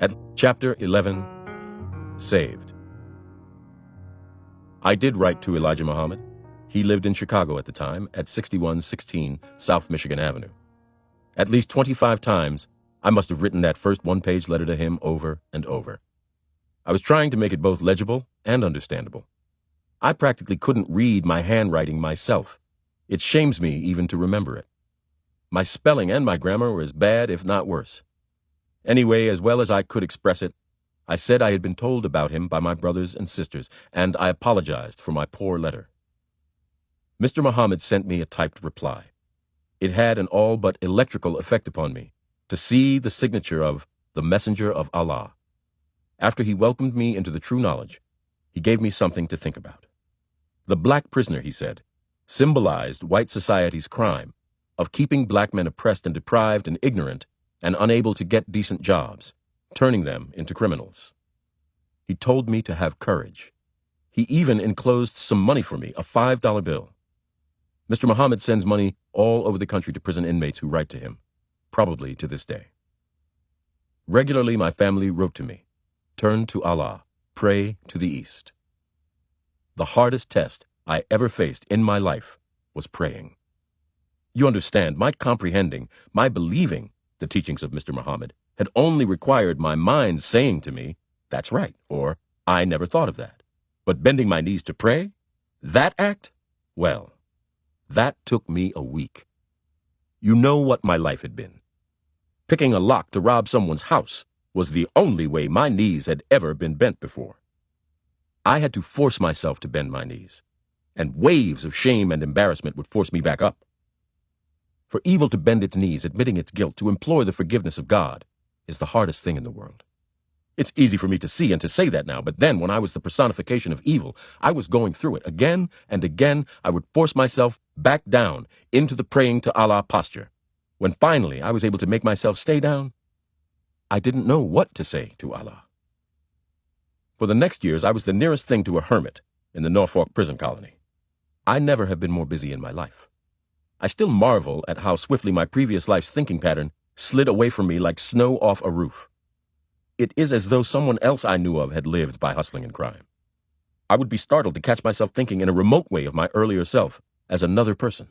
At chapter 11, Saved. I did write to Elijah Muhammad. He lived in Chicago at the time, at 6116 South Michigan Avenue. At least 25 times, I must have written that first one-page letter to him over and over. I was trying to make it both legible and understandable. I practically couldn't read my handwriting myself. It shames me even to remember it. My spelling and my grammar were as bad, if not worse. Anyway, as well as I could express it, I said I had been told about him by my brothers and sisters, and I apologized for my poor letter. Mr. Muhammad sent me a typed reply. It had an all but electrical effect upon me, to see the signature of the Messenger of Allah. After he welcomed me into the true knowledge, he gave me something to think about. The black prisoner, he said, symbolized white society's crime of keeping black men oppressed and deprived and ignorant and unable to get decent jobs, turning them into criminals. He told me to have courage. He even enclosed some money for me, a $5 bill. Mr. Muhammad sends money all over the country to prison inmates who write to him, probably to this day. Regularly, my family wrote to me, "Turn to Allah, pray to the East." The hardest test I ever faced in my life was praying. You understand, my comprehending, my believing the teachings of Mr. Muhammad had only required my mind saying to me, "That's right," or "I never thought of that." But bending my knees to pray, that act, well, that took me a week. You know what my life had been. Picking a lock to rob someone's house was the only way my knees had ever been bent before. I had to force myself to bend my knees, and waves of shame and embarrassment would force me back up. For evil to bend its knees, admitting its guilt, to implore the forgiveness of God, is the hardest thing in the world. It's easy for me to see and to say that now, but then when I was the personification of evil, I was going through it again and again. I would force myself back down into the praying to Allah posture. When finally I was able to make myself stay down, I didn't know what to say to Allah. For the next years, I was the nearest thing to a hermit in the Norfolk prison colony. I never have been more busy in my life. I still marvel at how swiftly my previous life's thinking pattern slid away from me like snow off a roof. It is as though someone else I knew of had lived by hustling and crime. I would be startled to catch myself thinking in a remote way of my earlier self as another person.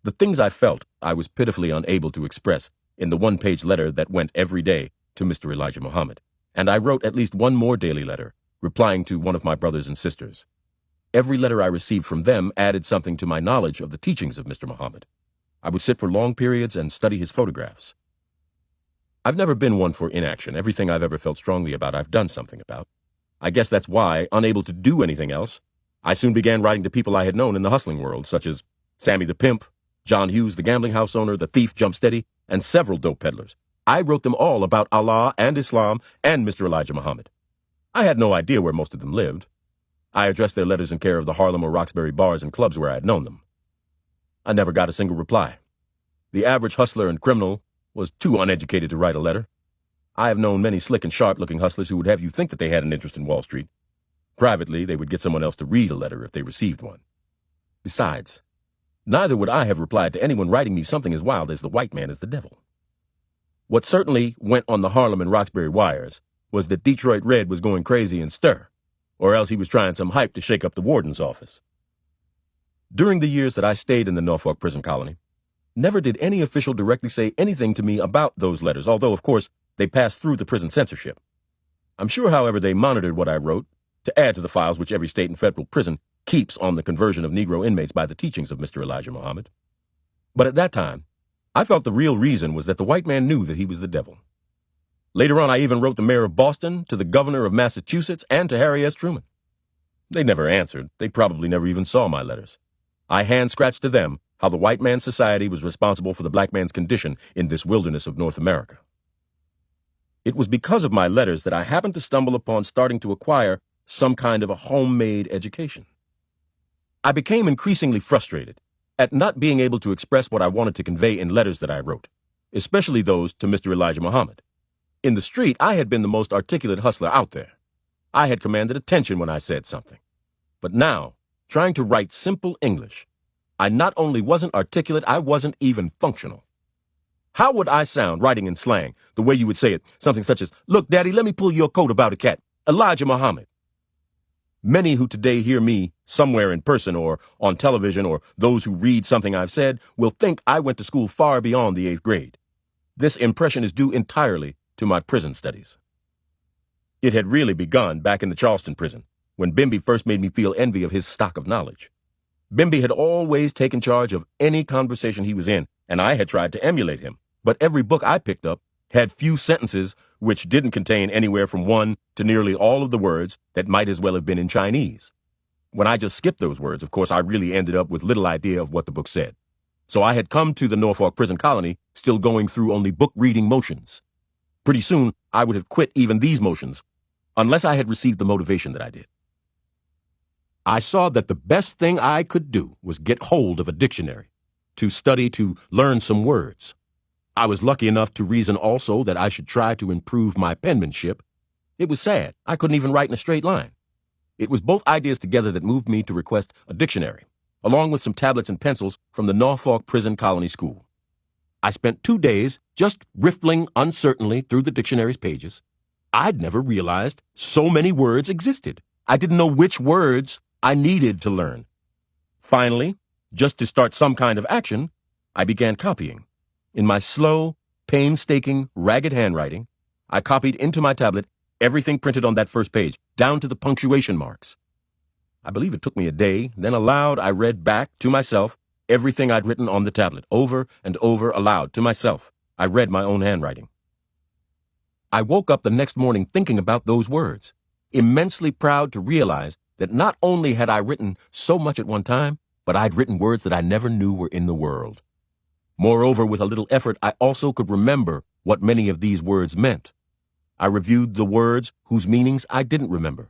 The things I felt, I was pitifully unable to express in the one-page letter that went every day to Mr. Elijah Muhammad, and I wrote at least one more daily letter, replying to one of my brothers and sisters. Every letter I received from them added something to my knowledge of the teachings of Mr. Muhammad. I would sit for long periods and study his photographs. I've never been one for inaction. Everything I've ever felt strongly about, I've done something about. I guess that's why, unable to do anything else, I soon began writing to people I had known in the hustling world, such as Sammy the Pimp, John Hughes, the gambling house owner, the thief Jump Steady, and several dope peddlers. I wrote them all about Allah and Islam and Mr. Elijah Muhammad. I had no idea where most of them lived. I addressed their letters in care of the Harlem or Roxbury bars and clubs where I had known them. I never got a single reply. The average hustler and criminal was too uneducated to write a letter. I have known many slick and sharp-looking hustlers who would have you think that they had an interest in Wall Street. Privately, they would get someone else to read a letter if they received one. Besides, neither would I have replied to anyone writing me something as wild as "the white man is the devil." What certainly went on the Harlem and Roxbury wires was that Detroit Red was going crazy in stir, or else he was trying some hype to shake up the warden's office. During the years that I stayed in the Norfolk prison colony, never did any official directly say anything to me about those letters, although, of course, they passed through the prison censorship. I'm sure, however, they monitored what I wrote to add to the files which every state and federal prison keeps on the conversion of Negro inmates by the teachings of Mr. Elijah Muhammad. But at that time, I felt the real reason was that the white man knew that he was the devil. Later on, I even wrote the mayor of Boston, to the governor of Massachusetts, and to Harry S. Truman. They never answered. They probably never even saw my letters. I hand-scratched to them how the white man's society was responsible for the black man's condition in this wilderness of North America. It was because of my letters that I happened to stumble upon starting to acquire some kind of a homemade education. I became increasingly frustrated at not being able to express what I wanted to convey in letters that I wrote, especially those to Mr. Elijah Muhammad. In the street, I had been the most articulate hustler out there. I had commanded attention when I said something. But now, trying to write simple English, I not only wasn't articulate, I wasn't even functional. How would I sound writing in slang, the way you would say it, something such as, "Look, Daddy, let me pull your coat about a cat. Elijah Muhammad." Many who today hear me somewhere in person or on television, or those who read something I've said, will think I went to school far beyond the 8th grade. This impression is due entirely to my prison studies. It had really begun back in the Charleston prison, when Bimby first made me feel envy of his stock of knowledge. Bimby had always taken charge of any conversation he was in, and I had tried to emulate him. But every book I picked up had few sentences which didn't contain anywhere from one to nearly all of the words that might as well have been in Chinese. When I just skipped those words, of course, I really ended up with little idea of what the book said. So I had come to the Norfolk prison colony still going through only book-reading motions. Pretty soon, I would have quit even these motions, unless I had received the motivation that I did. I saw that the best thing I could do was get hold of a dictionary, to study, to learn some words. I was lucky enough to reason also that I should try to improve my penmanship. It was sad. I couldn't even write in a straight line. It was both ideas together that moved me to request a dictionary, along with some tablets and pencils from the Norfolk Prison Colony School. I spent 2 days just riffling uncertainly through the dictionary's pages. I'd never realized so many words existed. I didn't know which words I needed to learn. Finally, just to start some kind of action, I began copying. In my slow, painstaking, ragged handwriting, I copied into my tablet everything printed on that first page, down to the punctuation marks. I believe it took me a day. Then aloud I read back to myself everything I'd written on the tablet, over and over aloud to myself. I read my own handwriting. I woke up the next morning thinking about those words, immensely proud to realize that not only had I written so much at one time, but I'd written words that I never knew were in the world. Moreover, with a little effort, I also could remember what many of these words meant. I reviewed the words whose meanings I didn't remember.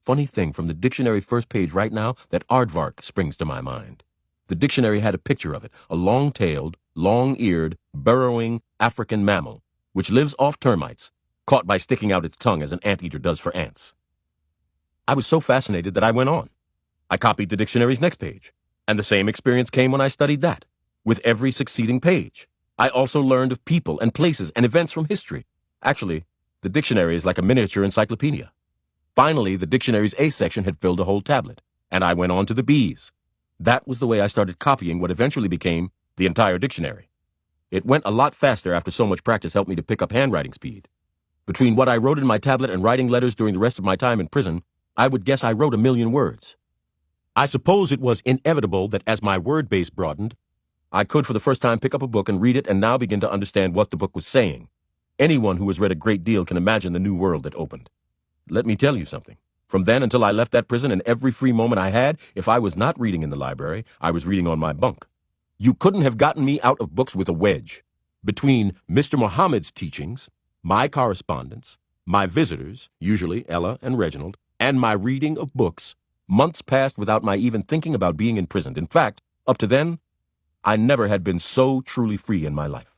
Funny thing, from the dictionary first page right now, that aardvark springs to my mind. The dictionary had a picture of it, a long-tailed, long-eared, burrowing African mammal, which lives off termites, caught by sticking out its tongue as an anteater does for ants. I was so fascinated that I went on. I copied the dictionary's next page, and the same experience came when I studied that. With every succeeding page, I also learned of people and places and events from history. Actually, the dictionary is like a miniature encyclopedia. Finally, the dictionary's A section had filled a whole tablet, and I went on to the B's. That was the way I started copying what eventually became the entire dictionary. It went a lot faster after so much practice helped me to pick up handwriting speed. Between what I wrote in my tablet and writing letters during the rest of my time in prison, I would guess I wrote 1,000,000 words. I suppose it was inevitable that as my word base broadened, I could for the first time pick up a book and read it and now begin to understand what the book was saying. Anyone who has read a great deal can imagine the new world that opened. Let me tell you something. From then until I left that prison, and every free moment I had, if I was not reading in the library, I was reading on my bunk. You couldn't have gotten me out of books with a wedge. Between Mr. Muhammad's teachings, my correspondence, my visitors, usually Ella and Reginald, and my reading of books, months passed without my even thinking about being imprisoned. In fact, up to then, I never had been so truly free in my life.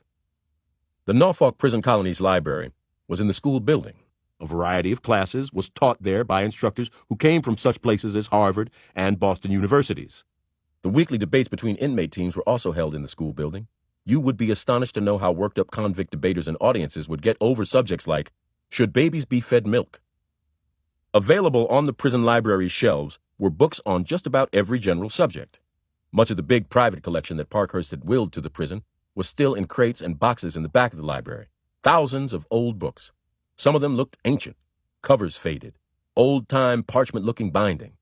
The Norfolk Prison Colony's library was in the school building. A variety of classes was taught there by instructors who came from such places as Harvard and Boston universities. The weekly debates between inmate teams were also held in the school building. You would be astonished to know how worked up convict debaters and audiences would get over subjects like, should babies be fed milk? Available on the prison library's shelves were books on just about every general subject. Much of the big private collection that Parkhurst had willed to the prison was still in crates and boxes in the back of the library. Thousands of old books. Some of them looked ancient, covers faded, old-time parchment-looking binding.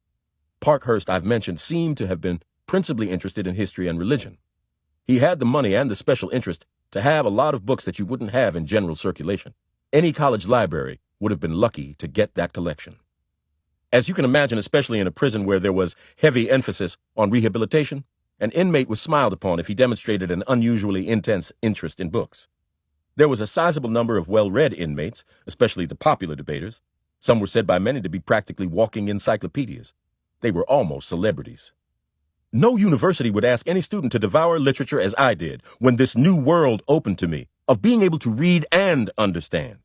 Parkhurst, I've mentioned, seemed to have been principally interested in history and religion. He had the money and the special interest to have a lot of books that you wouldn't have in general circulation. Any college library would have been lucky to get that collection. As you can imagine, especially in a prison where there was heavy emphasis on rehabilitation, an inmate was smiled upon if he demonstrated an unusually intense interest in books. There was a sizable number of well-read inmates, especially the popular debaters. Some were said by many to be practically walking encyclopedias. They were almost celebrities. No university would ask any student to devour literature as I did when this new world opened to me of being able to read and understand.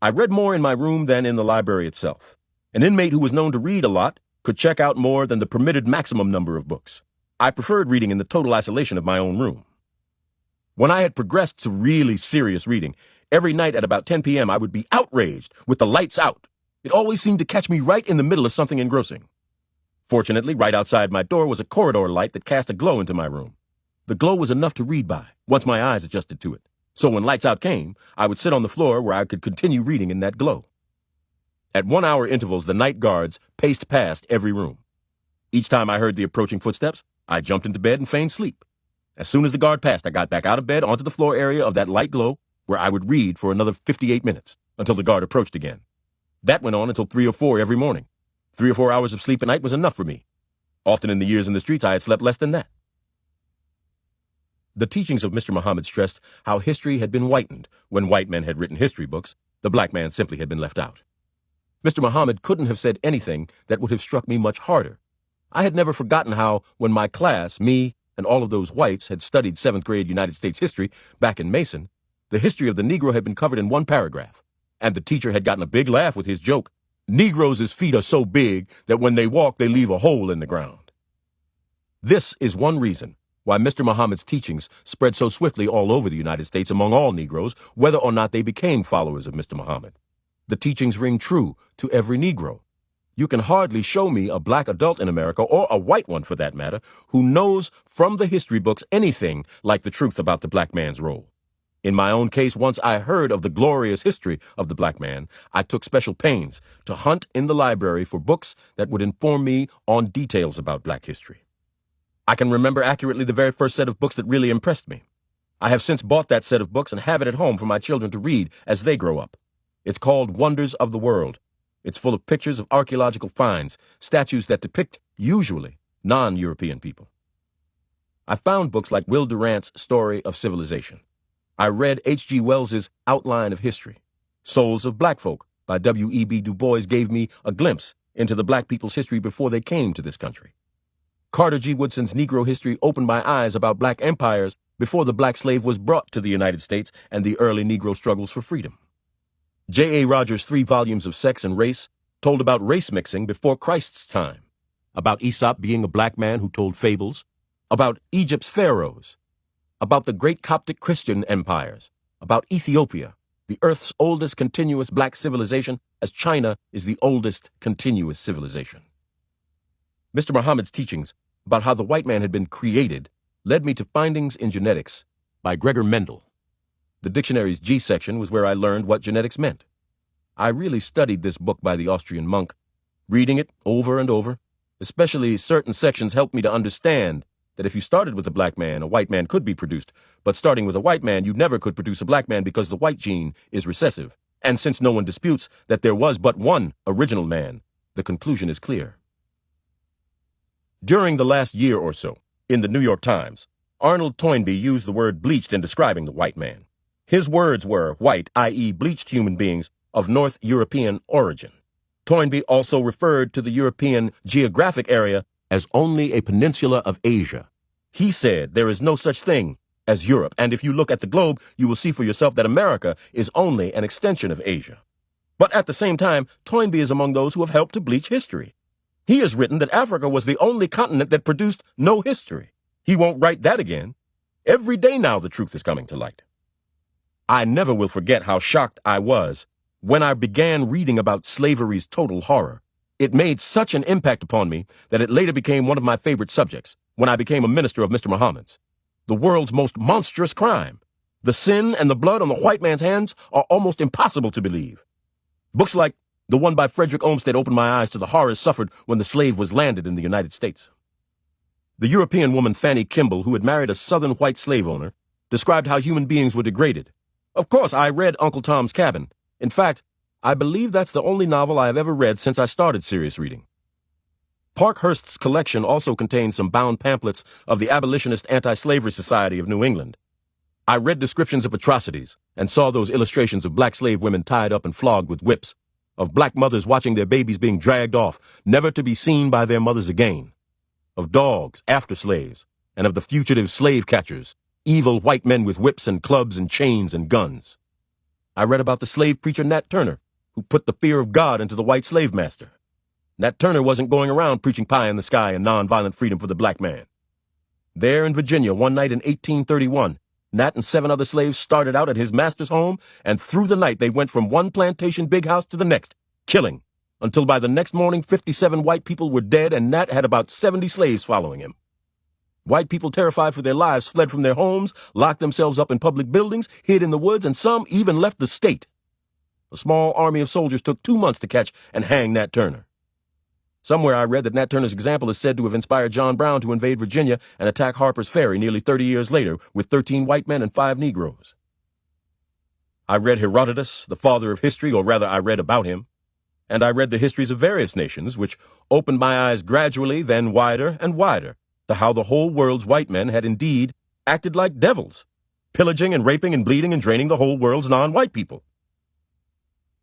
I read more in my room than in the library itself. An inmate who was known to read a lot could check out more than the permitted maximum number of books. I preferred reading in the total isolation of my own room. When I had progressed to really serious reading, every night at about 10 p.m. I would be outraged with the lights out. It always seemed to catch me right in the middle of something engrossing. Fortunately, right outside my door was a corridor light that cast a glow into my room. The glow was enough to read by, once my eyes adjusted to it. So when lights out came, I would sit on the floor where I could continue reading in that glow. At 1-hour intervals, the night guards paced past every room. Each time I heard the approaching footsteps, I jumped into bed and feigned sleep. As soon as the guard passed, I got back out of bed onto the floor area of that light glow, where I would read for another 58 minutes, until the guard approached again. That went on until 3 or 4 every morning. 3 or 4 hours of sleep a night was enough for me. Often in the years in the streets, I had slept less than that. The teachings of Mr. Muhammad stressed how history had been whitened. When white men had written history books, the black man simply had been left out. Mr. Muhammad couldn't have said anything that would have struck me much harder. I had never forgotten how, when my class, me, and all of those whites had studied 7th grade United States history back in Mason, the history of the Negro had been covered in one paragraph, and the teacher had gotten a big laugh with his joke, "Negroes' feet are so big that when they walk they leave a hole in the ground." This is one reason why Mr. Muhammad's teachings spread so swiftly all over the United States among all Negroes, whether or not they became followers of Mr. Muhammad. The teachings ring true to every Negro. You can hardly show me a black adult in America, or a white one for that matter, who knows from the history books anything like the truth about the black man's role. In my own case, once I heard of the glorious history of the black man, I took special pains to hunt in the library for books that would inform me on details about black history. I can remember accurately the very first set of books that really impressed me. I have since bought that set of books and have it at home for my children to read as they grow up. It's called Wonders of the World. It's full of pictures of archaeological finds, statues that depict, usually, non-European people. I found books like Will Durant's Story of Civilization. I read H.G. Wells's Outline of History. Souls of Black Folk by W.E.B. Du Bois gave me a glimpse into the black people's history before they came to this country. Carter G. Woodson's Negro History opened my eyes about black empires before the black slave was brought to the United States and the early Negro struggles for freedom. J.A. Rogers' 3 volumes of Sex and Race told about race mixing before Christ's time, about Aesop being a black man who told fables, about Egypt's pharaohs, about the great Coptic Christian empires, about Ethiopia, the Earth's oldest continuous black civilization, as China is the oldest continuous civilization. Mr. Muhammad's teachings about how the white man had been created led me to Findings in Genetics by Gregor Mendel. The dictionary's G section was where I learned what genetics meant. I really studied this book by the Austrian monk, reading it over and over. Especially certain sections helped me to understand that if you started with a black man, a white man could be produced, but starting with a white man, you never could produce a black man because the white gene is recessive. And since no one disputes that there was but one original man, the conclusion is clear. During the last year or so, in the New York Times, Arnold Toynbee used the word bleached in describing the white man. His words were white, i.e. bleached human beings of North European origin. Toynbee also referred to the European geographic area as only a peninsula of Asia. He said there is no such thing as Europe, and if you look at the globe, you will see for yourself that America is only an extension of Asia. But at the same time, Toynbee is among those who have helped to bleach history. He has written that Africa was the only continent that produced no history. He won't write that again. Every day now the truth is coming to light. I never will forget how shocked I was when I began reading about slavery's total horror. It made such an impact upon me that it later became one of my favorite subjects when I became a minister of Mr. Muhammad's. The world's most monstrous crime. The sin and the blood on the white man's hands are almost impossible to believe. Books like the one by Frederick Olmsted opened my eyes to the horrors suffered when the slave was landed in the United States. The European woman Fanny Kimball, who had married a southern white slave owner, described how human beings were degraded. Of course, I read Uncle Tom's Cabin. In fact, I believe that's the only novel I have ever read since I started serious reading. Parkhurst's collection also contains some bound pamphlets of the Abolitionist Anti-Slavery Society of New England. I read descriptions of atrocities and saw those illustrations of black slave women tied up and flogged with whips, of black mothers watching their babies being dragged off, never to be seen by their mothers again, of dogs after slaves, and of the fugitive slave catchers, evil white men with whips and clubs and chains and guns. I read about the slave preacher Nat Turner, who put the fear of God into the white slave master. Nat Turner wasn't going around preaching pie in the sky and nonviolent freedom for the black man. There in Virginia, one night in 1831, Nat and 7 other slaves started out at his master's home, and through the night they went from one plantation big house to the next, killing, until by the next morning 57 white people were dead and Nat had about 70 slaves following him. White people, terrified for their lives, fled from their homes, locked themselves up in public buildings, hid in the woods, and some even left the state. A small army of soldiers took 2 months to catch and hang Nat Turner. Somewhere I read that Nat Turner's example is said to have inspired John Brown to invade Virginia and attack Harper's Ferry nearly 30 years later with 13 white men and 5 Negroes. I read Herodotus, the father of history, or rather I read about him, and I read the histories of various nations, which opened my eyes gradually, then wider and wider, to how the whole world's white men had indeed acted like devils, pillaging and raping and bleeding and draining the whole world's non-white people.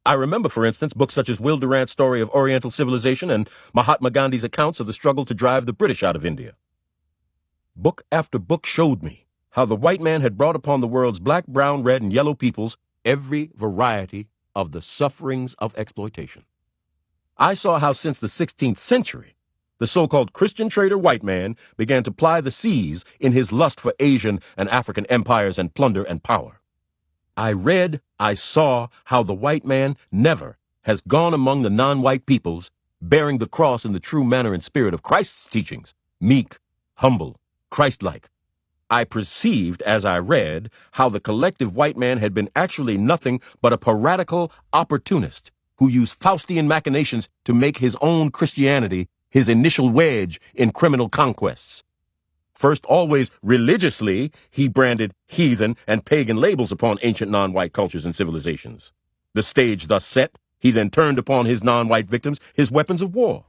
I remember, for instance, books such as Will Durant's story of Oriental civilization and Mahatma Gandhi's accounts of the struggle to drive the British out of India. Book after book showed me how the white man had brought upon the world's black, brown, red, and yellow peoples every variety of the sufferings of exploitation. I saw how since the 16th century, the so-called Christian trader white man began to ply the seas in his lust for Asian and African empires and plunder and power. I saw how the white man never has gone among the non-white peoples, bearing the cross in the true manner and spirit of Christ's teachings, meek, humble, Christ-like. I perceived, as I read, how the collective white man had been actually nothing but a piratical opportunist who used Faustian machinations to make his own Christianity his initial wedge in criminal conquests. First, always religiously, he branded heathen and pagan labels upon ancient non-white cultures and civilizations. The stage thus set, he then turned upon his non-white victims his weapons of war.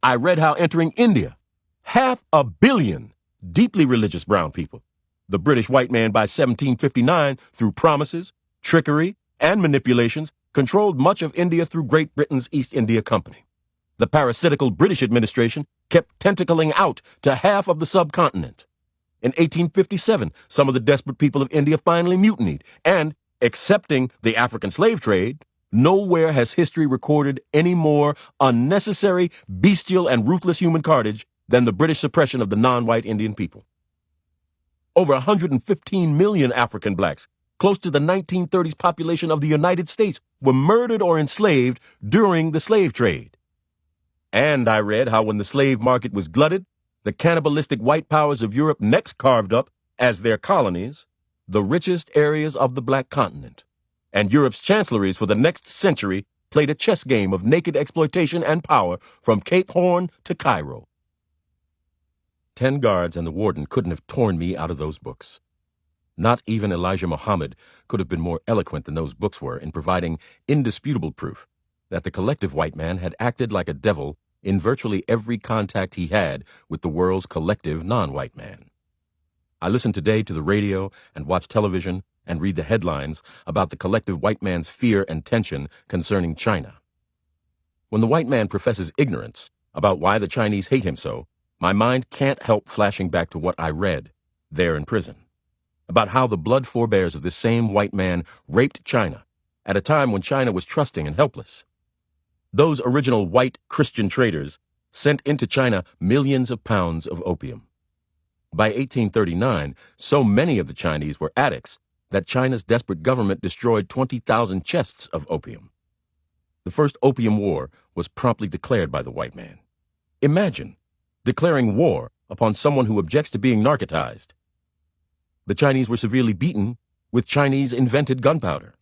I read how entering India, 500 million deeply religious brown people, the British white man by 1759, through promises, trickery, and manipulations, controlled much of India through Great Britain's East India Company. The parasitical British administration kept tentacling out to half of the subcontinent. In 1857, some of the desperate people of India finally mutinied, and, excepting the African slave trade, nowhere has history recorded any more unnecessary, bestial, and ruthless human carnage than the British suppression of the non-white Indian people. Over 115 million African blacks, close to the 1930s population of the United States, were murdered or enslaved during the slave trade. And I read how when the slave market was glutted, the cannibalistic white powers of Europe next carved up, as their colonies, the richest areas of the black continent. And Europe's chancelleries for the next century played a chess game of naked exploitation and power from Cape Horn to Cairo. 10 guards and the warden couldn't have torn me out of those books. Not even Elijah Muhammad could have been more eloquent than those books were in providing indisputable proof that the collective white man had acted like a devil in virtually every contact he had with the world's collective non-white man. I listen today to the radio and watch television and read the headlines about the collective white man's fear and tension concerning China. When the white man professes ignorance about why the Chinese hate him so, my mind can't help flashing back to what I read there in prison, about how the blood forebears of this same white man raped China at a time when China was trusting and helpless. Those original white Christian traders sent into China millions of pounds of opium. By 1839, so many of the Chinese were addicts that China's desperate government destroyed 20,000 chests of opium. The first Opium War was promptly declared by the white man. Imagine declaring war upon someone who objects to being narcotized. The Chinese were severely beaten with Chinese-invented gunpowder.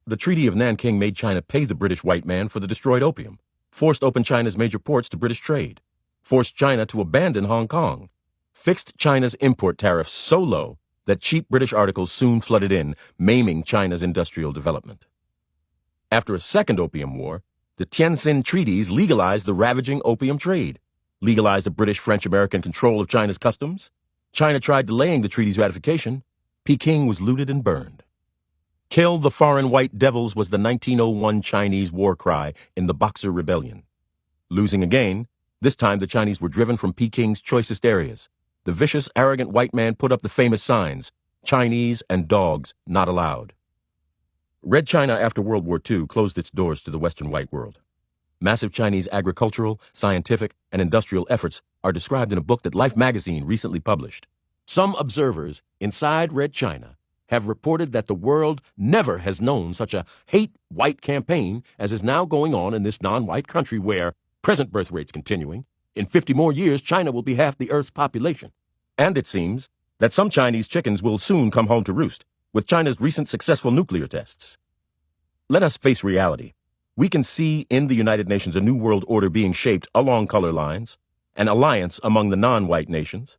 The Treaty of Nanking made China pay the British white man for the destroyed opium, forced open China's major ports to British trade, forced China to abandon Hong Kong, fixed China's import tariffs so low that cheap British articles soon flooded in, maiming China's industrial development. After a second Opium War, the Tientsin Treaties legalized the ravaging opium trade, legalized a British, French, American control of China's customs. China tried delaying the treaty's ratification. Peking was looted and burned. Kill the foreign white devils was the 1901 Chinese war cry in the Boxer Rebellion. Losing again, this time the Chinese were driven from Peking's choicest areas. The vicious, arrogant white man put up the famous signs, Chinese and dogs not allowed. Red China after World War II closed its doors to the Western white world. Massive Chinese agricultural, scientific, and industrial efforts are described in a book that Life magazine recently published. Some observers inside Red China have reported that the world never has known such a hate white campaign as is now going on in this non-white country where, present birth rates continuing, in 50 more years China will be half the Earth's population. And it seems that some Chinese chickens will soon come home to roost with China's recent successful nuclear tests. Let us face reality. We can see in the United Nations a new world order being shaped along color lines, an alliance among the non-white nations.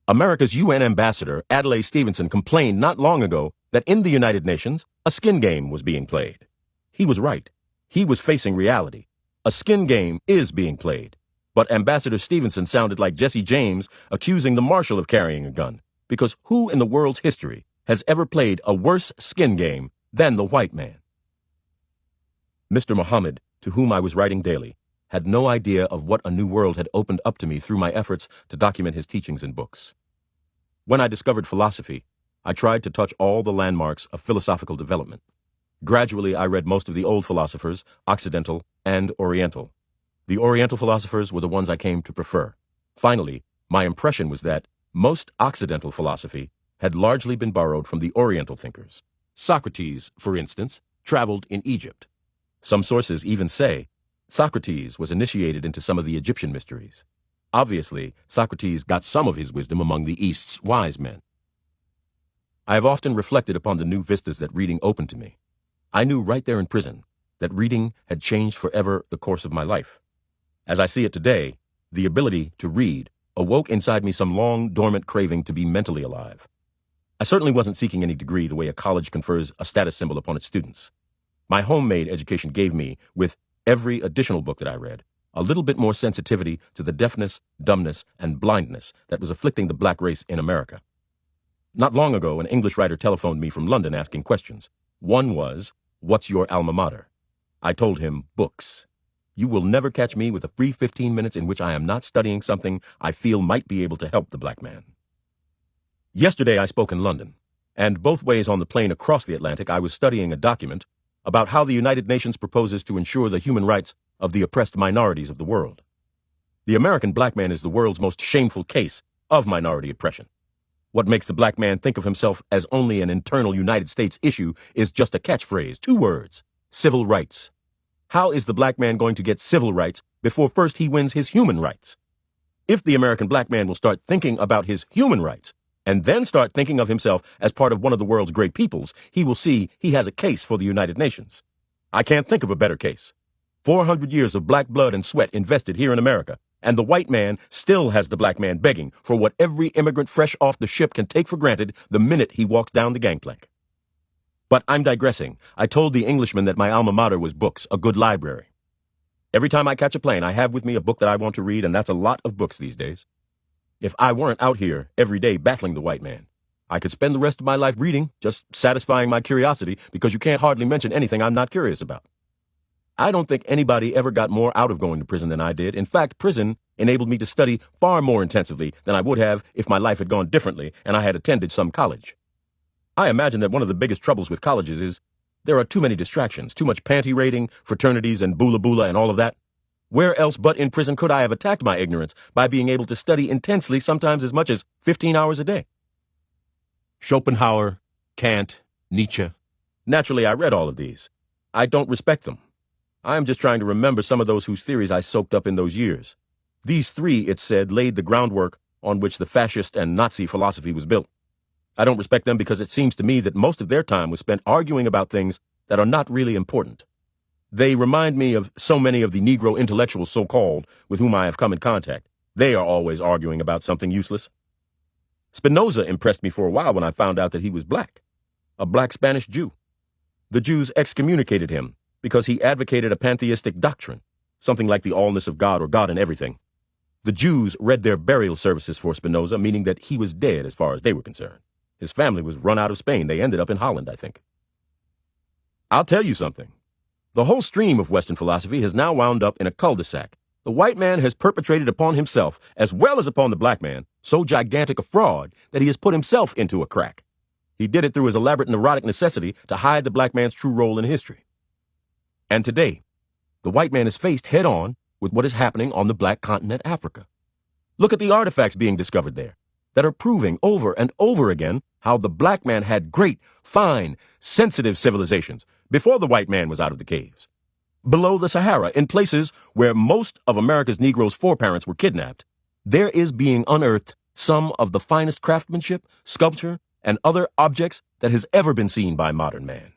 America's UN ambassador, Adlai Stevenson, complained not long ago that in the United Nations, a skin game was being played. He was right. He was facing reality. A skin game is being played. But Ambassador Stevenson sounded like Jesse James accusing the marshal of carrying a gun, because who in the world's history has ever played a worse skin game than the white man? Mr. Muhammad, to whom I was writing daily, had no idea of what a new world had opened up to me through my efforts to document his teachings in books. When I discovered philosophy, I tried to touch all the landmarks of philosophical development. Gradually, I read most of the old philosophers, Occidental and Oriental. The Oriental philosophers were the ones I came to prefer. Finally, my impression was that most Occidental philosophy had largely been borrowed from the Oriental thinkers. Socrates, for instance, traveled in Egypt. Some sources even say Socrates was initiated into some of the Egyptian mysteries. Obviously, Socrates got some of his wisdom among the East's wise men. I have often reflected upon the new vistas that reading opened to me. I knew right there in prison that reading had changed forever the course of my life. As I see it today, the ability to read awoke inside me some long dormant craving to be mentally alive. I certainly wasn't seeking any degree the way a college confers a status symbol upon its students. My homemade education gave me, with every additional book that I read, a little bit more sensitivity to the deafness, dumbness, and blindness that was afflicting the black race in America. Not long ago, an English writer telephoned me from London asking questions. One was, "What's your alma mater?" I told him, "Books." You will never catch me with a free 15 minutes in which I am not studying something I feel might be able to help the black man. Yesterday I spoke in London, and both ways on the plane across the Atlantic I was studying a document about how the United Nations proposes to ensure the human rights of the oppressed minorities of the world. The American black man is the world's most shameful case of minority oppression. What makes the black man think of himself as only an internal United States issue is just a catchphrase, 2 words, civil rights. How is the black man going to get civil rights before first he wins his human rights? If the American black man will start thinking about his human rights and then start thinking of himself as part of one of the world's great peoples, he will see he has a case for the United Nations. I can't think of a better case. 400 years of black blood and sweat invested here in America, and the white man still has the black man begging for what every immigrant fresh off the ship can take for granted the minute he walks down the gangplank. But I'm digressing. I told the Englishman that my alma mater was books, a good library. Every time I catch a plane, I have with me a book that I want to read, and that's a lot of books these days. If I weren't out here every day battling the white man, I could spend the rest of my life reading, just satisfying my curiosity, because you can't hardly mention anything I'm not curious about. I don't think anybody ever got more out of going to prison than I did. In fact, prison enabled me to study far more intensively than I would have if my life had gone differently and I had attended some college. I imagine that one of the biggest troubles with colleges is there are too many distractions, too much panty raiding, fraternities, and bula and all of that. Where else but in prison could I have attacked my ignorance by being able to study intensely, sometimes as much as 15 hours a day? Schopenhauer, Kant, Nietzsche. Naturally, I read all of these. I don't respect them. I am just trying to remember some of those whose theories I soaked up in those years. These 3, it said, laid the groundwork on which the fascist and Nazi philosophy was built. I don't respect them because it seems to me that most of their time was spent arguing about things that are not really important. They remind me of so many of the Negro intellectuals, so-called, with whom I have come in contact. They are always arguing about something useless. Spinoza impressed me for a while when I found out that he was black, a black Spanish Jew. The Jews excommunicated him because he advocated a pantheistic doctrine, something like the allness of God or God in everything. The Jews read their burial services for Spinoza, meaning that he was dead as far as they were concerned. His family was run out of Spain. They ended up in Holland, I think. I'll tell you something. The whole stream of Western philosophy has now wound up in a cul-de-sac. The white man has perpetrated upon himself, as well as upon the black man, so gigantic a fraud that he has put himself into a crack. He did it through his elaborate neurotic necessity to hide the black man's true role in history. And today, the white man is faced head-on with what is happening on the black continent, Africa. Look at the artifacts being discovered there. that are proving over and over again how the black man had great, fine, sensitive civilizations before the white man was out of the caves. Below the Sahara, in places where most of America's Negroes' foreparents were kidnapped, there is being unearthed some of the finest craftsmanship, sculpture, and other objects that has ever been seen by modern man.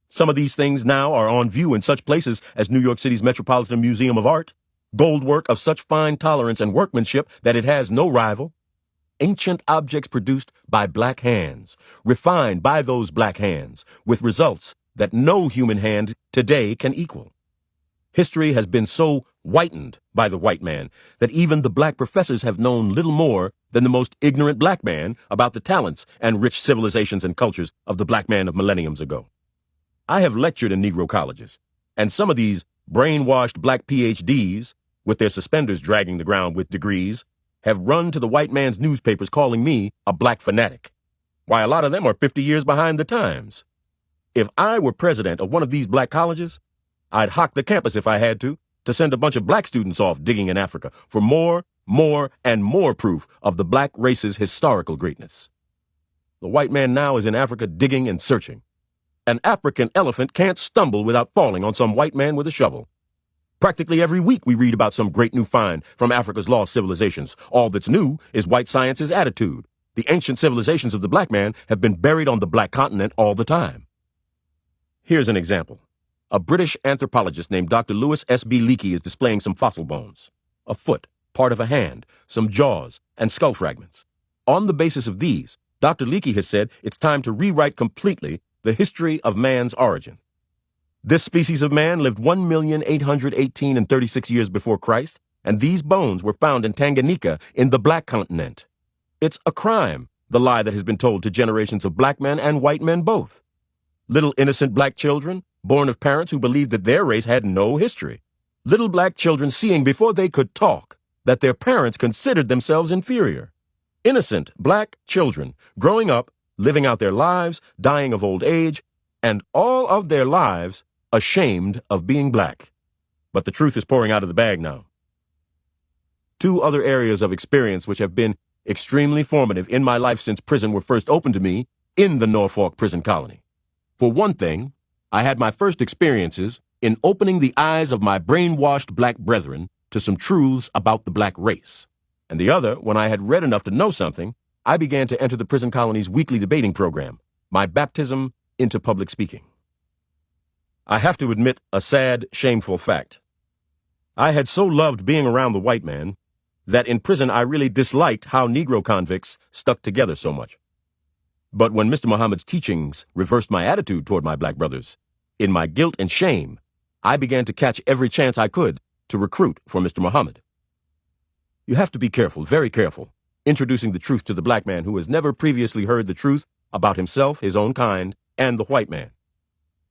Some of these things now are on view in such places as New York City's Metropolitan Museum of Art, gold work of such fine tolerance and workmanship that it has no rival, ancient objects produced by black hands, refined by those black hands, with results that no human hand today can equal. History has been so whitened by the white man that even the black professors have known little more than the most ignorant black man about the talents and rich civilizations and cultures of the black man of millenniums ago. I have lectured in Negro colleges, and some of these brainwashed black PhDs, with their suspenders dragging the ground with degrees, have run to the white man's newspapers calling me a black fanatic. Why, a lot of them are 50 years behind the times. If I were president of one of these black colleges, I'd hock the campus if I had to send a bunch of black students off digging in Africa for more, and more proof of the black race's historical greatness. The white man now is in Africa digging and searching. An African elephant can't stumble without falling on some white man with a shovel. Practically every week we read about some great new find from Africa's lost civilizations. All that's new is white science's attitude. The ancient civilizations of the black man have been buried on the black continent all the time. Here's an example. A British anthropologist named Dr. Louis S.B. Leakey is displaying some fossil bones. A foot, part of a hand, some jaws, and skull fragments. On the basis of these, Dr. Leakey has said it's time to rewrite completely the history of man's origin. This species of man lived 1,818,36 years before Christ, and these bones were found in Tanganyika in the black continent. It's a crime, the lie that has been told to generations of black men and white men both. Little innocent black children, born of parents who believed that their race had no history. Little black children seeing before they could talk that their parents considered themselves inferior. Innocent black children growing up, living out their lives, dying of old age, and all of their lives ashamed of being black. But the truth is pouring out of the bag now. Two other areas of experience which have been extremely formative in my life since prison were first opened to me in the Norfolk prison colony. For one thing, I had my first experiences in opening the eyes of my brainwashed black brethren to some truths about the black race. And the other, when I had read enough to know something, I began to enter the prison colony's weekly debating program, my baptism into public speaking. I have to admit a sad, shameful fact. I had so loved being around the white man that in prison I really disliked how Negro convicts stuck together so much. But when Mr. Muhammad's teachings reversed my attitude toward my black brothers, in my guilt and shame, I began to catch every chance I could to recruit for Mr. Muhammad. You have to be careful, very careful, introducing the truth to the black man who has never previously heard the truth about himself, his own kind, and the white man.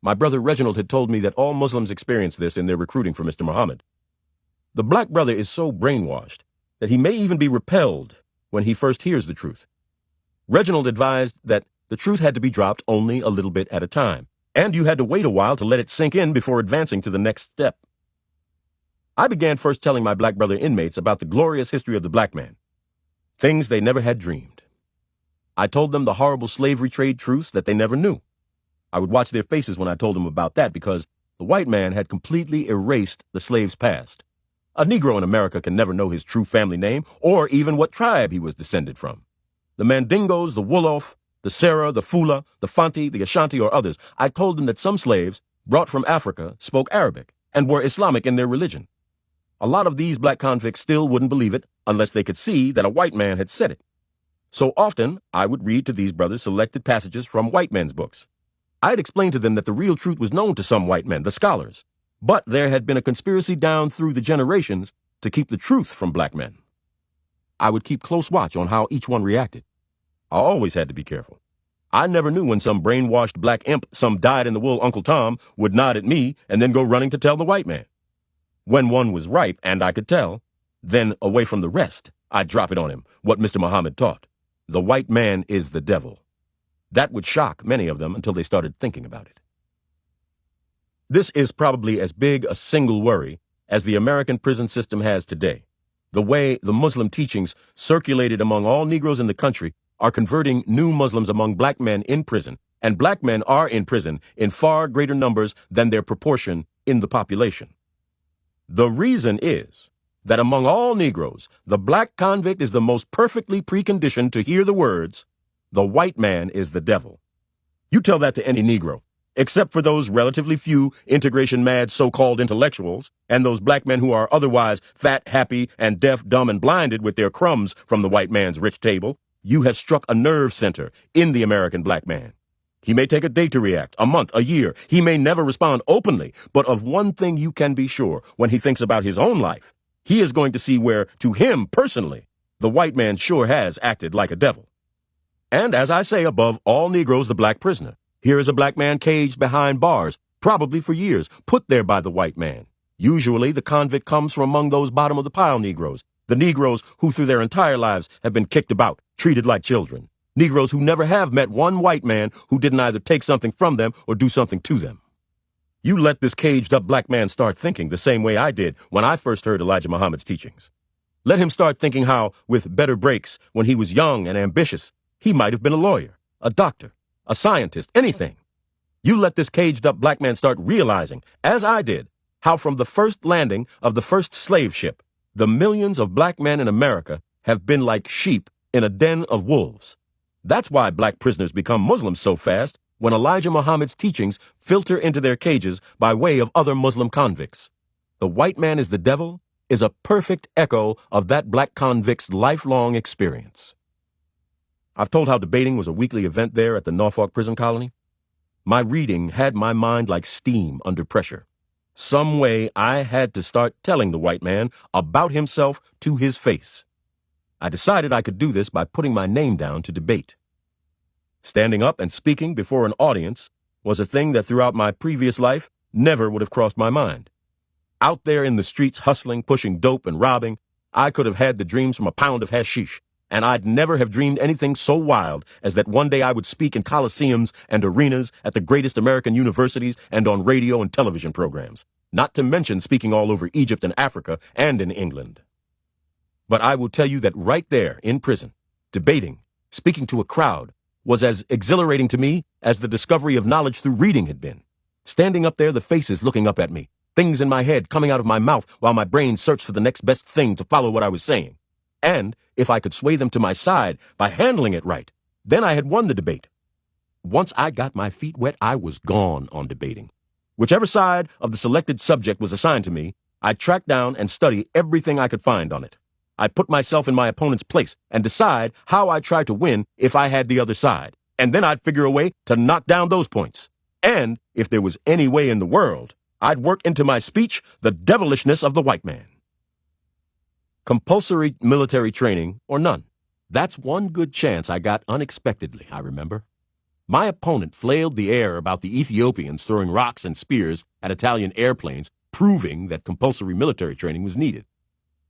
My brother Reginald had told me that all Muslims experience this in their recruiting for Mr. Muhammad. The black brother is so brainwashed that he may even be repelled when he first hears the truth. Reginald advised that the truth had to be dropped only a little bit at a time, and you had to wait a while to let it sink in before advancing to the next step. I began first telling my black brother inmates about the glorious history of the black man, things they never had dreamed. I told them the horrible slavery trade truths that they never knew. I would watch their faces when I told them about that because the white man had completely erased the slave's past. A Negro in America can never know his true family name or even what tribe he was descended from. The Mandingos, the Wolof, the Serra, the Fula, the Fanti, the Ashanti, or others, I told them that some slaves brought from Africa spoke Arabic and were Islamic in their religion. A lot of these black convicts still wouldn't believe it unless they could see that a white man had said it. So often, I would read to these brothers selected passages from white men's books. I had explained to them that the real truth was known to some white men, the scholars, but there had been a conspiracy down through the generations to keep the truth from black men. I would keep close watch on how each one reacted. I always had to be careful. I never knew when some brainwashed black imp, some dyed-in-the-wool Uncle Tom, would nod at me and then go running to tell the white man. When one was ripe, and I could tell, then away from the rest, I'd drop it on him, what Mr. Muhammad taught. The white man is the devil. That would shock many of them until they started thinking about it. This is probably as big a single worry as the American prison system has today. The way the Muslim teachings circulated among all Negroes in the country are converting new Muslims among black men in prison, and black men are in prison in far greater numbers than their proportion in the population. The reason is that among all Negroes, the black convict is the most perfectly preconditioned to hear the words, "The white man is the devil." You tell that to any Negro, except for those relatively few integration-mad so-called intellectuals and those black men who are otherwise fat, happy, and deaf, dumb, and blinded with their crumbs from the white man's rich table, you have struck a nerve center in the American black man. He may take a day to react, a month, a year. He may never respond openly, but of one thing you can be sure when he thinks about his own life. He is going to see where, to him personally, the white man sure has acted like a devil. And as I say, above all Negroes, the black prisoner. Here is a black man caged behind bars, probably for years, put there by the white man. Usually, the convict comes from among those bottom-of-the-pile Negroes, the Negroes who through their entire lives have been kicked about, treated like children. Negroes who never have met one white man who didn't either take something from them or do something to them. You let this caged-up black man start thinking the same way I did when I first heard Elijah Muhammad's teachings. Let him start thinking how, with better breaks, when he was young and ambitious, he might have been a lawyer, a doctor, a scientist, anything. You let this caged-up black man start realizing, as I did, how from the first landing of the first slave ship, the millions of black men in America have been like sheep in a den of wolves. That's why black prisoners become Muslims so fast when Elijah Muhammad's teachings filter into their cages by way of other Muslim convicts. The white man is the devil is a perfect echo of that black convict's lifelong experience. I've told how debating was a weekly event there at the Norfolk prison colony. My reading had my mind like steam under pressure. Some way I had to start telling the white man about himself to his face. I decided I could do this by putting my name down to debate. Standing up and speaking before an audience was a thing that throughout my previous life never would have crossed my mind. Out there in the streets hustling, pushing dope and robbing, I could have had the dreams from a pound of hashish, and I'd never have dreamed anything so wild as that one day I would speak in coliseums and arenas at the greatest American universities and on radio and television programs, not to mention speaking all over Egypt and Africa and in England. But I will tell you that right there in prison, debating, speaking to a crowd, was as exhilarating to me as the discovery of knowledge through reading had been. Standing up there, the faces looking up at me, things in my head coming out of my mouth while my brain searched for the next best thing to follow what I was saying. And if I could sway them to my side by handling it right, then I had won the debate. Once I got my feet wet, I was gone on debating. Whichever side of the selected subject was assigned to me, I'd track down and study everything I could find on it. I'd put myself in my opponent's place and decide how I'd try to win if I had the other side. And then I'd figure a way to knock down those points. And if there was any way in the world, I'd work into my speech the devilishness of the white man. Compulsory military training or none. That's one good chance I got unexpectedly, I remember. My opponent flailed the air about the Ethiopians throwing rocks and spears at Italian airplanes, proving that compulsory military training was needed.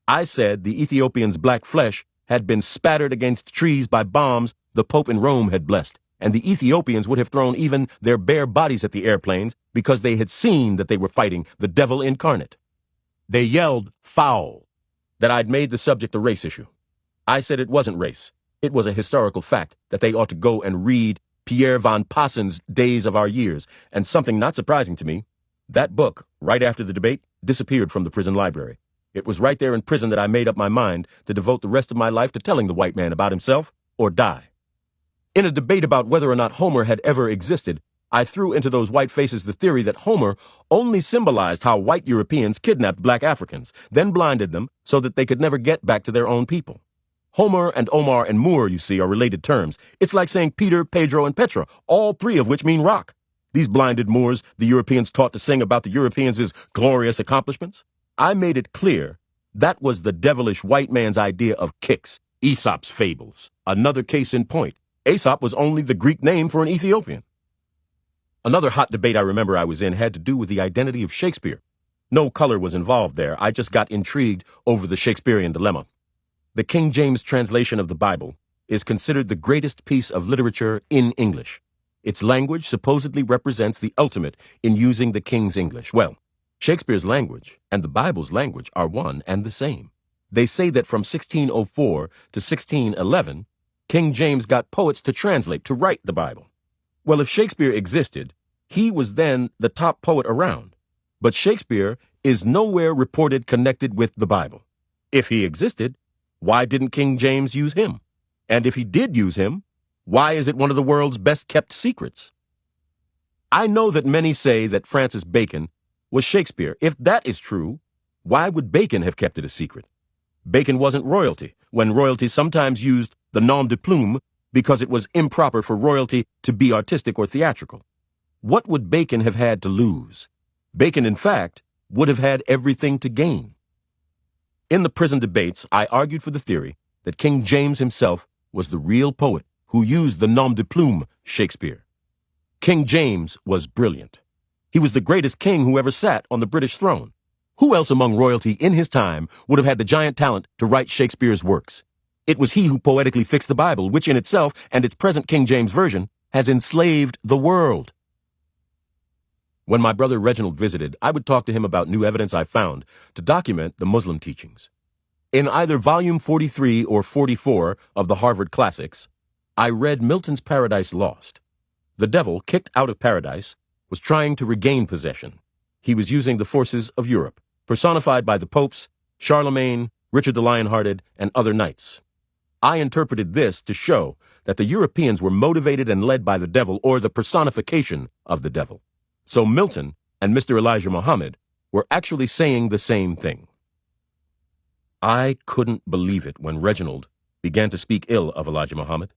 I said the Ethiopians' black flesh had been spattered against trees by bombs the Pope in Rome had blessed, and the Ethiopians would have thrown even their bare bodies at the airplanes because they had seen that they were fighting the devil incarnate. They yelled foul, that I'd made the subject a race issue. I said it wasn't race. It was a historical fact that they ought to go and read Pierre von Passen's Days of Our Years, and something not surprising to me, that book, right after the debate, disappeared from the prison library. It was right there in prison that I made up my mind to devote the rest of my life to telling the white man about himself or die. In a debate about whether or not Homer had ever existed, I threw into those white faces the theory that Homer only symbolized how white Europeans kidnapped black Africans, then blinded them so that they could never get back to their own people. Homer and Omar and Moor, you see, are related terms. It's like saying Peter, Pedro, and Petra, all three of which mean rock. These blinded Moors the Europeans taught to sing about the Europeans' glorious accomplishments. I made it clear that was the devilish white man's idea of kicks, Aesop's fables. Another case in point. Aesop was only the Greek name for an Ethiopian. Another hot debate I remember I was in had to do with the identity of Shakespeare. No color was involved there. I just got intrigued over the Shakespearean dilemma. The King James translation of the Bible is considered the greatest piece of literature in English. Its language supposedly represents the ultimate in using the King's English. Well, Shakespeare's language and the Bible's language are one and the same. They say that from 1604 to 1611, King James got poets to translate, to write the Bible. Well, if Shakespeare existed, he was then the top poet around. But Shakespeare is nowhere reported connected with the Bible. If he existed, why didn't King James use him? And if he did use him, why is it one of the world's best-kept secrets? I know that many say that Francis Bacon was Shakespeare. If that is true, why would Bacon have kept it a secret? Bacon wasn't royalty, when royalty sometimes used the nom de plume because it was improper for royalty to be artistic or theatrical. What would Bacon have had to lose? Bacon, in fact, would have had everything to gain. In the prison debates, I argued for the theory that King James himself was the real poet who used the nom de plume Shakespeare. King James was brilliant. He was the greatest king who ever sat on the British throne. Who else among royalty in his time would have had the giant talent to write Shakespeare's works? It was he who poetically fixed the Bible, which in itself, and its present King James Version, has enslaved the world. When my brother Reginald visited, I would talk to him about new evidence I found to document the Muslim teachings. In either volume 43 or 44 of the Harvard Classics, I read Milton's Paradise Lost. The devil, kicked out of paradise, was trying to regain possession. He was using the forces of Europe, personified by the popes, Charlemagne, Richard the Lionhearted, and other knights. I interpreted this to show that the Europeans were motivated and led by the devil, or the personification of the devil. So Milton and Mr. Elijah Muhammad were actually saying the same thing. I couldn't believe it when Reginald began to speak ill of Elijah Muhammad.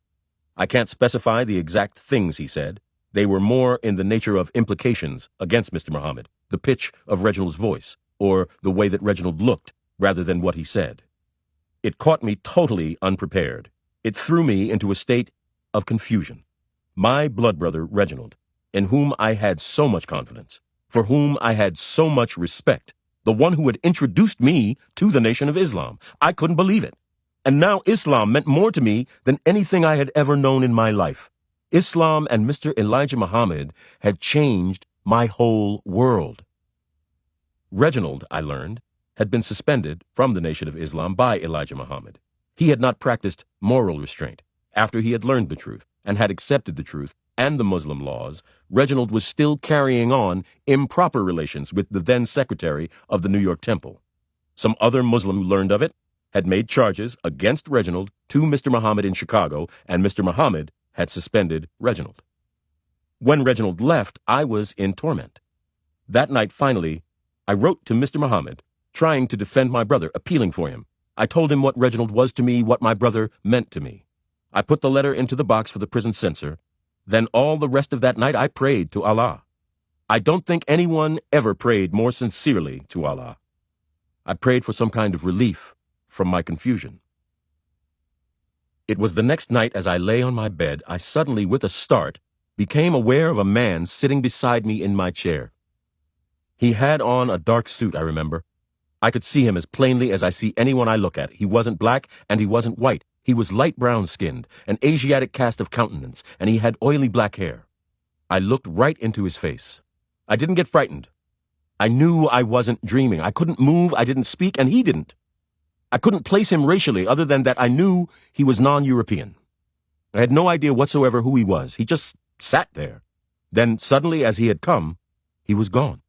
I can't specify the exact things he said. They were more in the nature of implications against Mr. Muhammad, the pitch of Reginald's voice, or the way that Reginald looked, rather than what he said. It caught me totally unprepared. It threw me into a state of confusion. My blood brother, Reginald, in whom I had so much confidence, for whom I had so much respect, the one who had introduced me to the Nation of Islam. I couldn't believe it. And now Islam meant more to me than anything I had ever known in my life. Islam and Mr. Elijah Muhammad had changed my whole world. Reginald, I learned, had been suspended from the Nation of Islam by Elijah Muhammad. He had not practiced moral restraint. After he had learned the truth and had accepted the truth and the Muslim laws, Reginald was still carrying on improper relations with the then secretary of the New York Temple. Some other Muslim who learned of it had made charges against Reginald to Mr. Muhammad in Chicago, and Mr. Muhammad had suspended Reginald. When Reginald left, I was in torment. That night, finally, I wrote to Mr. Muhammad, trying to defend my brother, appealing for him. I told him what Reginald was to me, what my brother meant to me. I put the letter into the box for the prison censor. Then all the rest of that night I prayed to Allah. I don't think anyone ever prayed more sincerely to Allah. I prayed for some kind of relief from my confusion. It was the next night, as I lay on my bed, I suddenly, with a start, became aware of a man sitting beside me in my chair. He had on a dark suit, I remember. I could see him as plainly as I see anyone I look at. He wasn't black and he wasn't white. He was light brown-skinned, an Asiatic cast of countenance, and he had oily black hair. I looked right into his face. I didn't get frightened. I knew I wasn't dreaming. I couldn't move, I didn't speak, and he didn't. I couldn't place him racially, other than that I knew he was non-European. I had no idea whatsoever who he was. He just sat there. Then suddenly, as he had come, he was gone.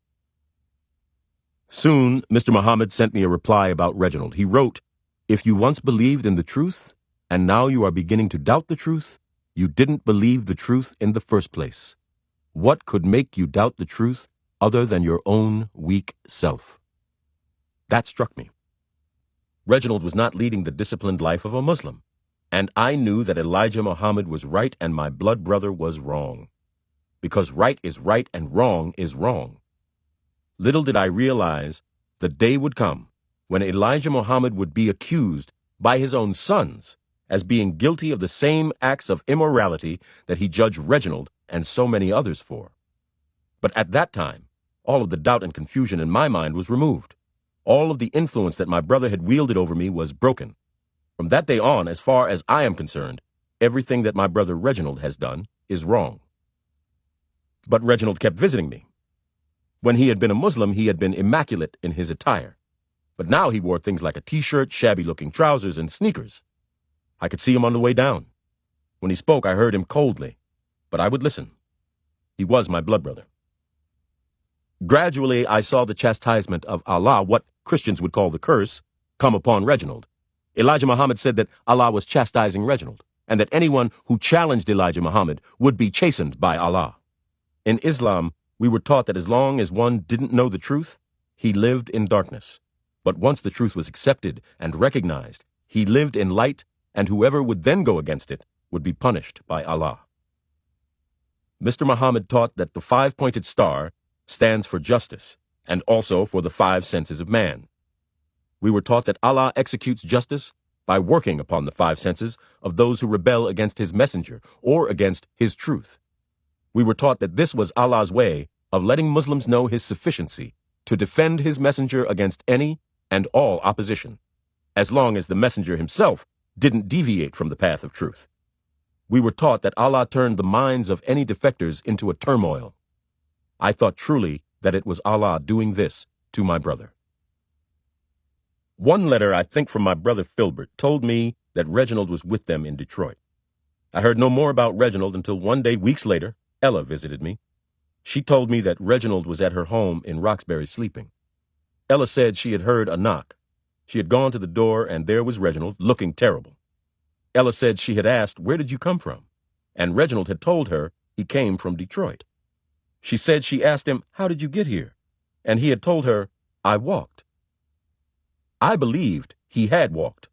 Soon, Mr. Muhammad sent me a reply about Reginald. He wrote, "If you once believed in the truth, and now you are beginning to doubt the truth, you didn't believe the truth in the first place. What could make you doubt the truth other than your own weak self?" That struck me. Reginald was not leading the disciplined life of a Muslim, and I knew that Elijah Muhammad was right and my blood brother was wrong. Because right is right and wrong is wrong. Little did I realize the day would come when Elijah Muhammad would be accused by his own sons as being guilty of the same acts of immorality that he judged Reginald and so many others for. But at that time, all of the doubt and confusion in my mind was removed. All of the influence that my brother had wielded over me was broken. From that day on, as far as I am concerned, everything that my brother Reginald has done is wrong. But Reginald kept visiting me. When he had been a Muslim, he had been immaculate in his attire. But now he wore things like a t-shirt, shabby-looking trousers, and sneakers. I could see him on the way down. When he spoke, I heard him coldly, but I would listen. He was my blood brother. Gradually, I saw the chastisement of Allah, what Christians would call the curse, come upon Reginald. Elijah Muhammad said that Allah was chastising Reginald, and that anyone who challenged Elijah Muhammad would be chastened by Allah. In Islam, we were taught that as long as one didn't know the truth, he lived in darkness. But once the truth was accepted and recognized, he lived in light, and whoever would then go against it would be punished by Allah. Mr. Muhammad taught that the five-pointed star stands for justice, and also for the five senses of man. We were taught that Allah executes justice by working upon the five senses of those who rebel against his messenger or against his truth. We were taught that this was Allah's way of letting Muslims know his sufficiency to defend his messenger against any and all opposition, as long as the messenger himself didn't deviate from the path of truth. We were taught that Allah turned the minds of any defectors into a turmoil. I thought truly that it was Allah doing this to my brother. One letter, I think from my brother Filbert, told me that Reginald was with them in Detroit. I heard no more about Reginald until one day, weeks later, Ella visited me. She told me that Reginald was at her home in Roxbury sleeping. Ella said she had heard a knock. She had gone to the door, and there was Reginald, looking terrible. Ella said she had asked, "Where did you come from?" And Reginald had told her he came from Detroit. She said she asked him, "How did you get here?" And he had told her, "I walked." I believed he had walked.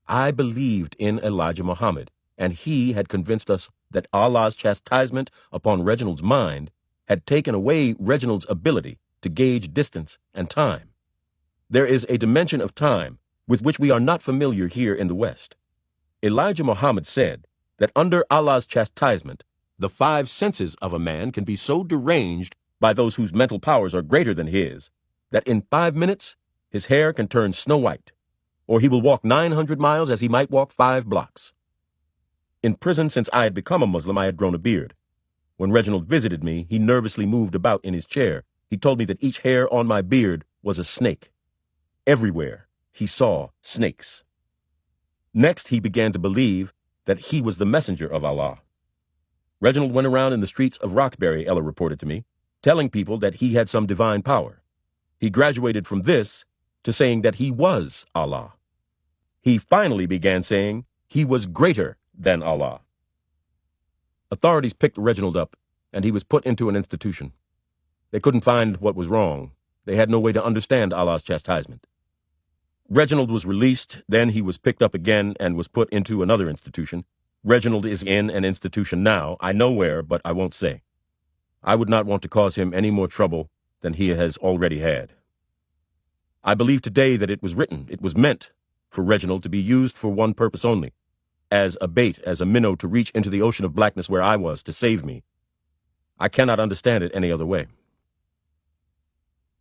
I believed in Elijah Muhammad, and he had convinced us that Allah's chastisement upon Reginald's mind had taken away Reginald's ability to gauge distance and time. There is a dimension of time with which we are not familiar here in the West. Elijah Muhammad said that under Allah's chastisement, the five senses of a man can be so deranged by those whose mental powers are greater than his, that in 5 minutes, his hair can turn snow white, or he will walk 900 miles as he might walk 5 blocks. In prison, since I had become a Muslim, I had grown a beard. When Reginald visited me, he nervously moved about in his chair. He told me that each hair on my beard was a snake. Everywhere he saw snakes. Next, he began to believe that he was the messenger of Allah. Reginald went around in the streets of Roxbury, Ella reported to me, telling people that he had some divine power. He graduated from this to saying that he was Allah. He finally began saying he was greater than Allah. Authorities picked Reginald up, and he was put into an institution. They couldn't find what was wrong. They had no way to understand Allah's chastisement. Reginald was released, then he was picked up again and was put into another institution. Reginald is in an institution now. I know where, but I won't say. I would not want to cause him any more trouble than he has already had. I believe today that it was written, it was meant for Reginald to be used for one purpose only, as a bait, as a minnow to reach into the ocean of blackness where I was, to save me. I cannot understand it any other way.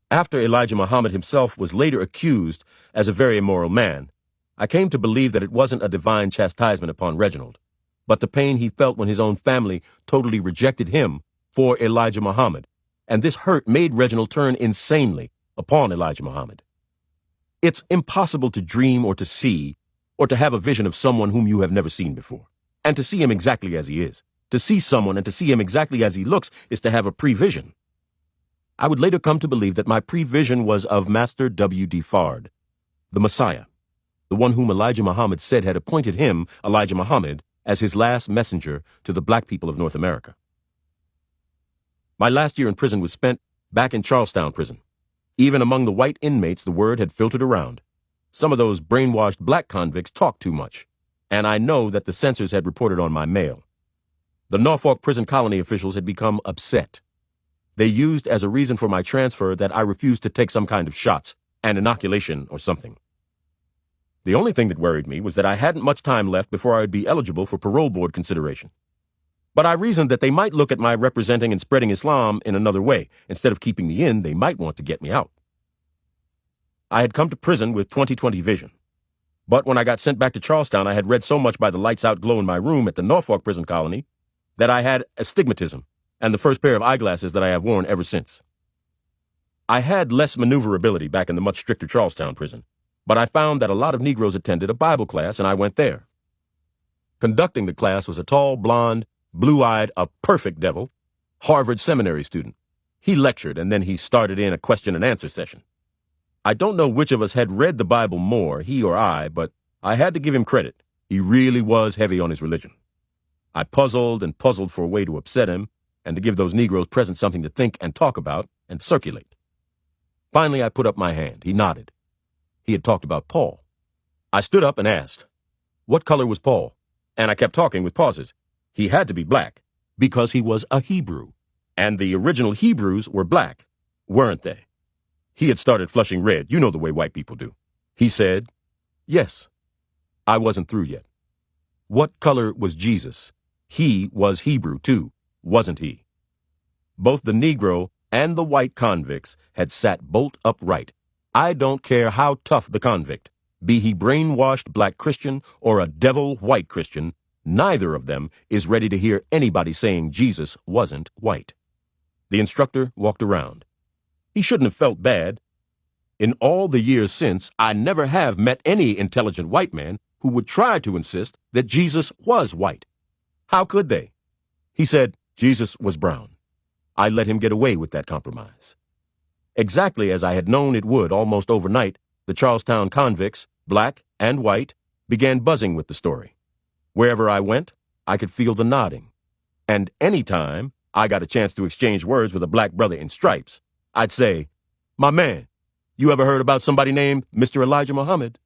After Elijah Muhammad himself was later accused as a very immoral man, I came to believe that it wasn't a divine chastisement upon Reginald, but the pain he felt when his own family totally rejected him for Elijah Muhammad, and this hurt made Reginald turn insanely upon Elijah Muhammad. It's impossible to dream or to see or to have a vision of someone whom you have never seen before, and to see him exactly as he is. To see someone and to see him exactly as he looks is to have a prevision. I would later come to believe that my prevision was of Master W.D. Fard, the Messiah, the one whom Elijah Muhammad said had appointed him, Elijah Muhammad, as his last messenger to the black people of North America. My last year in prison was spent back in Charlestown prison. Even among the white inmates, the word had filtered around. Some of those brainwashed black convicts talked too much, and I know that the censors had reported on my mail. The Norfolk prison colony officials had become upset. They used as a reason for my transfer that I refused to take some kind of shots, an inoculation or something. The only thing that worried me was that I hadn't much time left before I would be eligible for parole board consideration. But I reasoned that they might look at my representing and spreading Islam in another way. Instead of keeping me in, they might want to get me out. I had come to prison with 20/20 vision. But when I got sent back to Charlestown, I had read so much by the lights-out glow in my room at the Norfolk prison colony that I had astigmatism and the first pair of eyeglasses that I have worn ever since. I had less maneuverability back in the much stricter Charlestown prison, but I found that a lot of Negroes attended a Bible class, and I went there. Conducting the class was a tall, blonde, blue-eyed, a perfect devil, Harvard seminary student. He lectured, and then he started in a question-and-answer session. I don't know which of us had read the Bible more, he or I, but I had to give him credit. He really was heavy on his religion. I puzzled and puzzled for a way to upset him and to give those Negroes present something to think and talk about and circulate. Finally, I put up my hand. He nodded. He had talked about Paul. I stood up and asked, what color was Paul? And I kept talking with pauses. He had to be black because he was a Hebrew. And the original Hebrews were black, weren't they? He had started flushing red. You know the way white people do. He said, yes. I wasn't through yet. What color was Jesus? He was Hebrew too, wasn't he? Both the Negro and the white convicts had sat bolt upright. I don't care how tough the convict, be he brainwashed black Christian or a devil white Christian, neither of them is ready to hear anybody saying Jesus wasn't white. The instructor walked around. He shouldn't have felt bad. In all the years since, I never have met any intelligent white man who would try to insist that Jesus was white. How could they? He said Jesus was brown. I let him get away with that compromise. Exactly as I had known it would almost overnight, the Charlestown convicts, black and white, began buzzing with the story. Wherever I went, I could feel the nodding. And any time I got a chance to exchange words with a black brother in stripes, I'd say, my man, you ever heard about somebody named Mr. Elijah Muhammad?